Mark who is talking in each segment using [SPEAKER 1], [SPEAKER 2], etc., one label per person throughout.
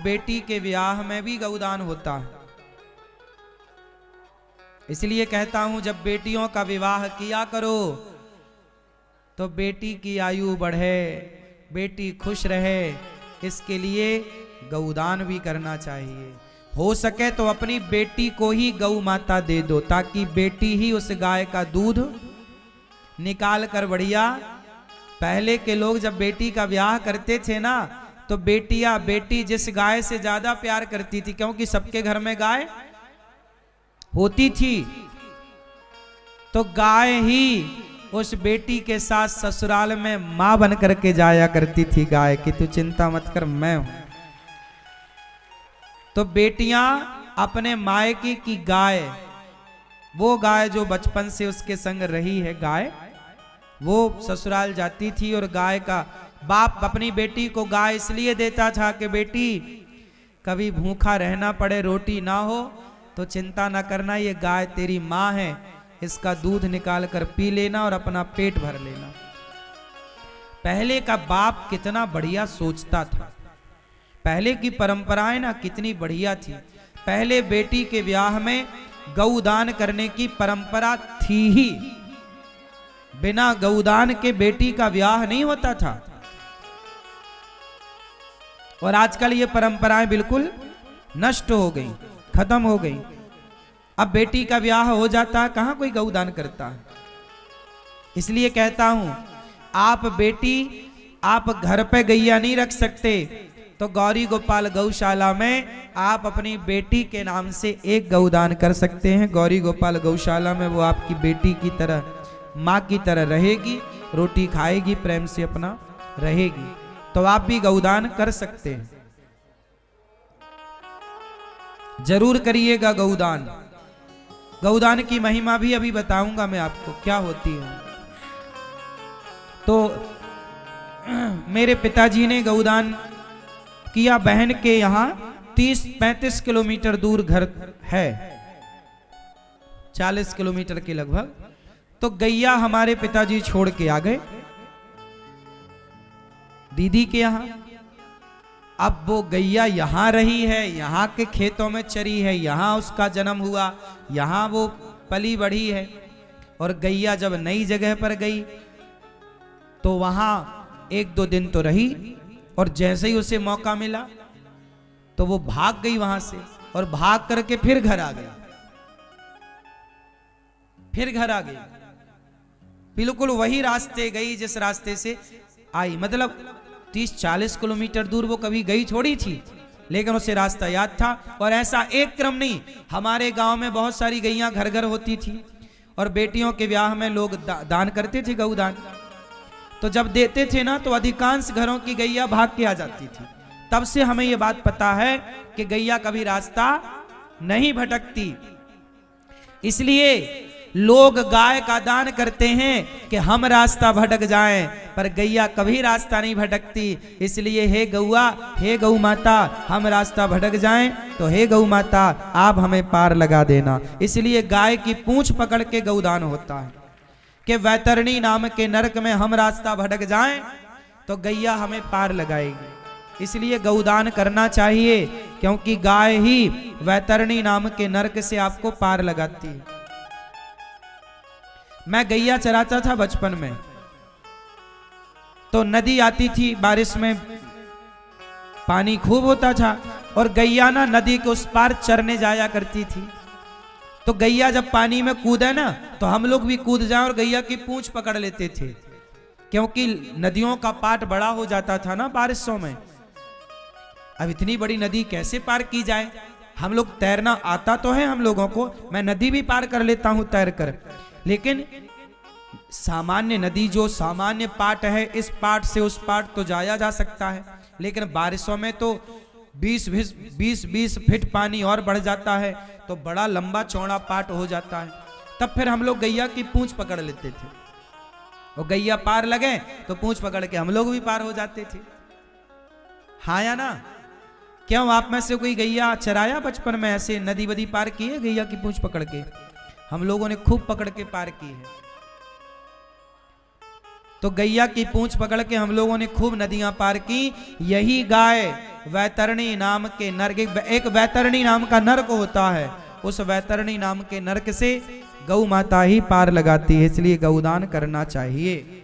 [SPEAKER 1] बेटी के विवाह में भी गौदान होता है। इसलिए कहता हूं जब बेटियों का विवाह किया करो तो बेटी की आयु बढ़े, बेटी खुश रहे, इसके लिए गौदान भी करना चाहिए। हो सके तो अपनी बेटी को ही गौ माता दे दो, ताकि बेटी ही उस गाय का दूध निकाल कर बढ़िया। पहले के लोग जब बेटी का ब्याह करते थे ना, तो बेटी जिस गाय से ज्यादा प्यार करती थी, क्योंकि सबके घर में गाय होती थी, तो गाय ही उस बेटी के साथ ससुराल में मां बन करके जाया करती थी गाय की, तू चिंता मत कर मैं हूं। तो बेटियां अपने मायके की गाय, वो गाय जो बचपन से उसके संग रही है गाय, वो ससुराल जाती थी और गाय का बाप अपनी बेटी को गाय इसलिए देता था कि बेटी कभी भूखा रहना पड़े, रोटी ना हो तो चिंता ना करना, ये गाय तेरी माँ है, इसका दूध निकाल कर पी लेना और अपना पेट भर लेना। पहले का बाप कितना बढ़िया सोचता था, पहले की परंपराएं ना कितनी बढ़िया थी। पहले बेटी के ब्याह में गौदान करने की परंपरा थी ही, बिना गौदान के बेटी का ब्याह नहीं होता था। और आजकल ये परंपराएं बिल्कुल नष्ट हो गई, खत्म हो गई। अब बेटी का ब्याह हो जाता है, कहां कोई गौदान करता है। इसलिए कहता हूं आप घर पे गैया नहीं रख सकते, तो गौरी गोपाल गौशाला में आप अपनी बेटी के नाम से एक गौदान कर सकते हैं। गौरी गोपाल गौशाला में वो आपकी बेटी की तरह, माँ की तरह रहेगी, रोटी खाएगी, प्रेम से अपना रहेगी, तो आप भी गौदान कर सकते हैं। जरूर करिएगा गौदान। गौदान की महिमा भी अभी बताऊंगा मैं आपको क्या होती है। तो मेरे पिताजी ने गौदान किया, बहन के यहाँ 30-35 किलोमीटर दूर घर है, 40 किलोमीटर के लगभग। तो गैया हमारे पिताजी छोड़ के आ गए दीदी के यहाँ। अब वो गैया यहाँ रही है, यहाँ के खेतों में चरी है, यहाँ उसका जन्म हुआ, यहाँ वो पली बढ़ी है। और गैया जब नई जगह पर गई तो वहाँ 1-2 दिन तो रही, और जैसे ही उसे मौका मिला तो वो भाग गई वहां से, और भाग करके फिर घर आ गई, फिर घर आ गई। बिल्कुल वही रास्ते गई जिस रास्ते से आई, मतलब 30-40 किलोमीटर दूर वो कभी गई थोड़ी थी, लेकिन उसे रास्ता याद था। और ऐसा एक क्रम नहीं, हमारे गांव में बहुत सारी गैयां घर घर होती थी, और बेटियों के ब्याह में लोग दान करते थे, गौदान। तो जब देते थे ना, तो अधिकांश घरों की गैया भाग के आ जाती थी। तब से हमें ये बात पता है कि गैया कभी रास्ता नहीं भटकती। इसलिए लोग गाय का दान करते हैं कि हम रास्ता भटक जाएं, पर गैया कभी रास्ता नहीं भटकती। इसलिए हे गौआ, हे गौ माता, हम रास्ता भटक जाएं तो हे गौ माता आप हमें पार लगा देना। इसलिए गाय की पूंछ पकड़ के गौदान होता है कि वैतरणी नाम के नरक में हम रास्ता भटक जाएं तो गैया हमें पार लगाएगी। इसलिए गौदान करना चाहिए, क्योंकि गाय ही वैतरणी नाम के नरक से आपको पार लगाती है। मैं गैया चराता था बचपन में, तो नदी आती थी, बारिश में पानी खूब होता था, और गैया ना नदी के उस पार चरने जाया करती थी। तो गैया जब पानी में कूदे ना, तो हम लोग भी कूद जाएं और गैया की पूंछ पकड़ लेते थे, क्योंकि नदियों का पाट बड़ा हो जाता था ना बारिशों में। अब इतनी बड़ी नदी कैसे पार की जाए। हम लोग तैरना आता तो है हम लोगों को, मैं नदी भी पार कर लेता हूं तैर कर, लेकिन सामान्य नदी जो सामान्य पाट है, इस पाट से उस पाट तो जाया जा सकता है, लेकिन बारिशों में तो 20-20 फीट पानी और बढ़ जाता है, तो बड़ा लंबा चौड़ा पाट हो जाता है। तब फिर हम लोग गैया की पूंछ पकड़ लेते थे, और गैया पार लगे तो पूंछ पकड़ के हम लोग भी पार हो जाते थे। हाँ या ना? क्यों आप में से कोई गैया चराया बचपन में, ऐसे नदी वदी पार की है गैया की पूंछ पकड़ के? हम लोगों ने खूब पकड़ के पार की है। तो गैया की पूंछ पकड़ के हम लोगों ने खूब नदियां पार की। यही गाय वैतरणी नाम के नर्क, एक वैतरणी नाम का नर्क होता है, उस वैतरणी नाम के नर्क से गौ माता ही पार लगाती है, इसलिए गौदान करना चाहिए।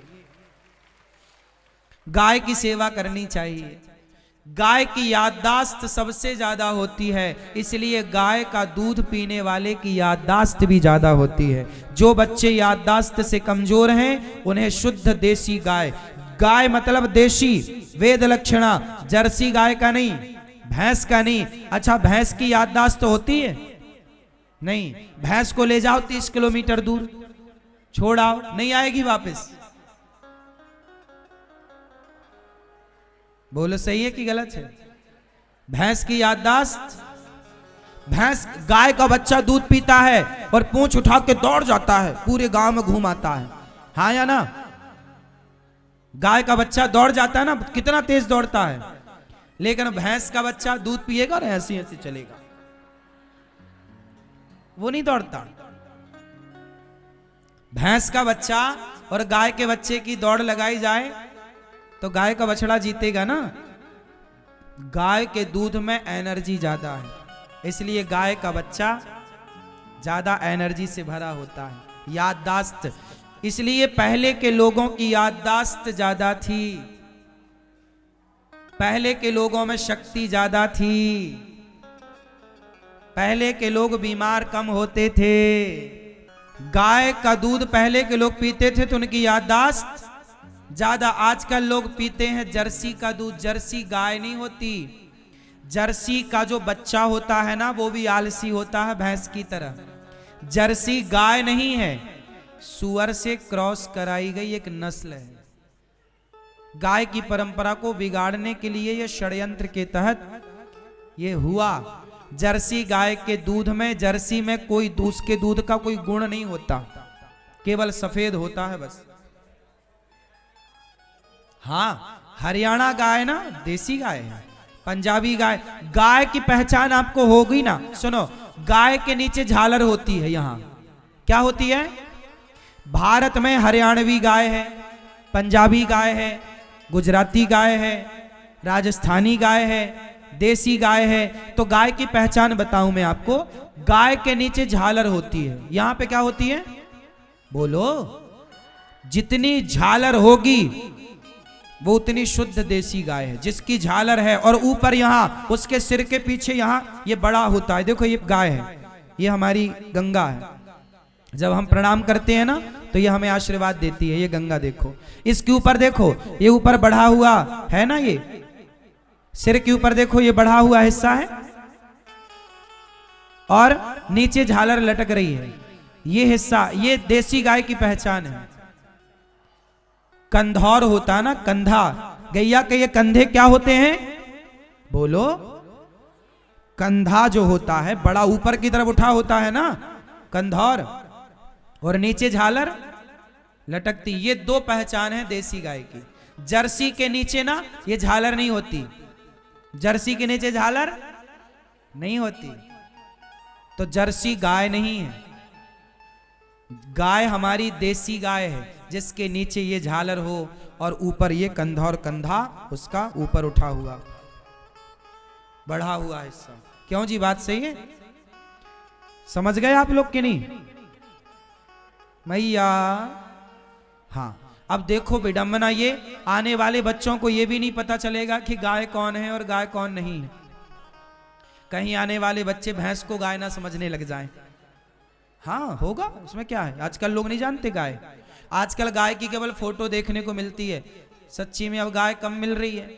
[SPEAKER 1] गाय की सेवा करनी चाहिए। गाय की याददाश्त सबसे ज्यादा होती है, इसलिए गाय का दूध पीने वाले की याददाश्त भी ज्यादा होती है। जो बच्चे याददाश्त से कमजोर हैं उन्हें शुद्ध देसी गाय, गाय मतलब देशी, वेद लक्षणा, जर्सी गाय का नहीं, भैंस का नहीं। अच्छा, भैंस की याददाश्त तो होती है नहीं, भैंस को ले जाओ 30 किलोमीटर दूर, छोड़ आओ, नहीं आएगी वापस। बोलो सही है कि गलत है? भैंस की याददाश्त, भैंस, गाय का बच्चा दूध पीता है और पूंछ उठा के दौड़ जाता है, पूरे गांव में घूम आता है, हाँ या ना? गाय का बच्चा दौड़ जाता है ना, कितना तेज दौड़ता है, लेकिन भैंस का बच्चा दूध पिएगा और ऐसे ऐसे चलेगा, वो नहीं दौड़ता। भैंस का बच्चा और गाय के बच्चे की दौड़ लगाई जाए तो गाय का बछड़ा जीतेगा ना। गाय के दूध में एनर्जी ज्यादा है, इसलिए गाय का बच्चा ज्यादा एनर्जी से भरा होता है। याददाश्त, इसलिए पहले के लोगों की याददाश्त ज्यादा थी, पहले के लोगों में शक्ति ज्यादा थी, पहले के लोग बीमार कम होते थे। गाय का दूध पहले के लोग पीते थे तो उनकी याददाश्त ज्यादा। आजकल लोग पीते हैं जर्सी का दूध, जर्सी गाय नहीं होती। जर्सी का जो बच्चा होता है ना वो भी आलसी होता है भैंस की तरह। जर्सी गाय नहीं है, सुअर से क्रॉस कराई गई एक नस्ल है। गाय की परंपरा को बिगाड़ने के लिए यह षड्यंत्र के तहत ये हुआ। जर्सी गाय के दूध में, जर्सी में कोई उसके दूध का कोई गुण नहीं होता, केवल सफेद होता है बस। हाँ, हरियाणा गाय ना देसी गाय है, पंजाबी गाय। गाय की पहचान आपको होगी ना, सुनो, गाय के नीचे झालर होती है। यहां क्या होती है? भारत में हरियाणवी गाय है, पंजाबी गाय है, गुजराती गाय है, राजस्थानी गाय है, देसी गाय है। तो गाय की पहचान बताऊं मैं आपको, गाय के नीचे झालर होती है। यहां पे क्या होती है? बोलो, जितनी झालर होगी वो उतनी शुद्ध देसी गाय है। जिसकी झालर है और ऊपर यहाँ उसके सिर के पीछे यहाँ ये बड़ा होता है, देखो ये गाय है, ये हमारी गंगा है। जब हम प्रणाम करते हैं ना तो ये हमें आशीर्वाद देती है, ये गंगा देखो। इसके ऊपर देखो, ये ऊपर बढ़ा हुआ है ना, ये सिर के ऊपर देखो ये बढ़ा हुआ हिस्सा है और नीचे झालर लटक रही है, ये हिस्सा, ये देसी गाय की पहचान है। कंधौर होता है ना, कंधा, गैया के ये कंधे क्या होते हैं? बोलो, कंधा जो होता है बड़ा ऊपर की तरफ उठा होता है ना, कंधौर, और नीचे झालर लटकती। ये दो पहचान है देसी गाय की। जर्सी के नीचे ना ये झालर नहीं होती, जर्सी के नीचे झालर नहीं होती, तो जर्सी गाय नहीं है। गाय हमारी देसी गाय है, जिसके नीचे ये झालर हो और ऊपर ये कंधा, और कंधा उसका ऊपर उठा हुआ बढ़ा हुआ हिस्सा। क्यों जी, बात सही है? समझ गए आप लोग कि नहीं मैया? हाँ, अब देखो विडंबना, ये आने वाले बच्चों को ये भी नहीं पता चलेगा कि गाय कौन है और गाय कौन नहीं है। कहीं आने वाले बच्चे भैंस को गाय ना समझने लग जाएं। हाँ, होगा, उसमें क्या है। आजकल लोग नहीं जानते गाय, आजकल गाय की केवल फोटो देखने को मिलती है, सच्ची में अब गाय कम मिल रही है।